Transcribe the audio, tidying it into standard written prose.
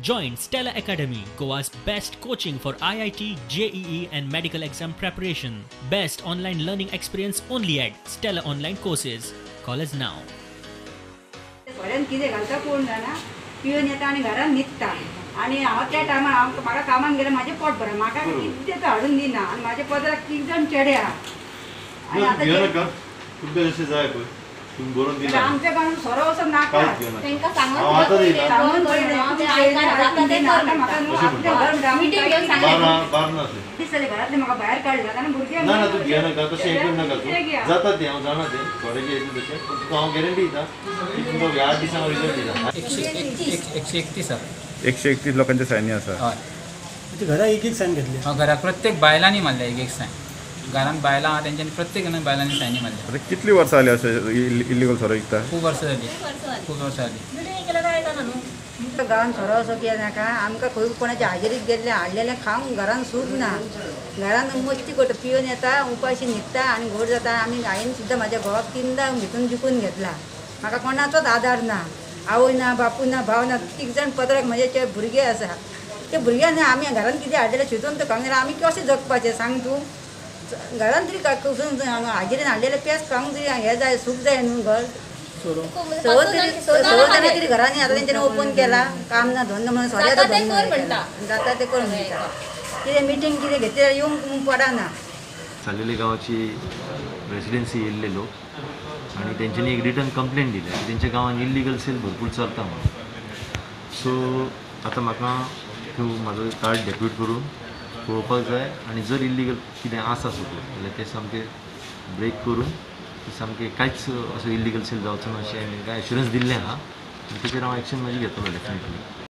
Join Stella Academy, Goa's best coaching for IIT, JEE and medical exam preparation. Best online learning experience only at Stella Online Courses. Call us now. कितें घालता कोण जाणा पिवन येता आनी घरान न्हिदता आनी हांव त्या टायमार म्हाका कामाक गेल्यार म्हाजें पोट भरना म्हाका कितें तो हाडून दिना आनी म्हाज्या पदराक 3 जाण चेडे आहा आनी आतां तुमकां जशें जाय पळय तुम्ही बरोवन दिला आमच्या गांवान सोरो वचप नाका तेंका सांगून घरांतले म्हाका भायर काडला आनी भुरग्यांक ना तूं घे नाका तशें हें कर नाका तूं जाता तें हांव जाणा तें थोडें जें तशें पूण तुका हांव गॅरंटी दिता की तुमकां ह्या 8 दिसांक रिजल्ट दिता 131 लोकांच्या सायनी आसा हय घरा एक सायन घेतली घरात प्रत्येक बायलांनी मारल्या एक सायन घरान बायलां आहा तेंच्यांनी प्रत्येकान बायलांनी सायनी मारल्या आता कितली वर्सां जाली अशें इल्लीगल सोरो विकता खूब वर्सां जाली गांवान सोरो असो कित्याक नाका आमकां खंय कोणाच्या हाजेरीक गेल्ले हाडलेलें खावंक घरान सूख ना घरान मस्ती करता पिवन येता उपाशी न्हिदता आनी घोर जाता आमी हांवें सुद्दां म्हाज्या घोवाक 3दां भितून जिखून घेतला म्हाका कोणाचोच आदार ना आवय ना बापूय ना भाव ना 3 जाण पदराक म्हाजे भुरगे आसा ते भुरग्यांनी आमी घरान कितें हाडलेलें शिजोवन तर खावंक आमी कशें जगपाचें सांग तूं घरान तरी कसून हाजेरीन हाडलेलें पेज खावंक तरी हें जाय सूख जाय न्हू घर स जाणां तरी घरांनी आतां तेंच्यांनी ओपन केला काम ना धंदो म्हणून सोऱ्याचो धंदो जाता ते करून दिता कितें मिटींग कितें घेतल्यार येवंक पडना सालेले गांवाची रेसिडेन्सी येयल्ले लोक आनी तेंच्यांनी एक रिटर्न कंप्लेंट दिली की तेंच्या गांवान इल्लीगल सेल भरपूर चलता म्हणून सो आतां म्हाका तूं म्हाजो कार्ड डेप्यूट करून पळोवपाक जाय आनी जर इल्लीगल कितें आसा सुद्दां जाल्यार तें सामकें ब्रेक करून सामकें कांयच असो इल्लीगल सेल जावचो ना अशें हांवें एश्युरन्स दिल्लें आहा आनी तेचेर हांव एक्शन म्हाजी घेतलो डेफिनेटली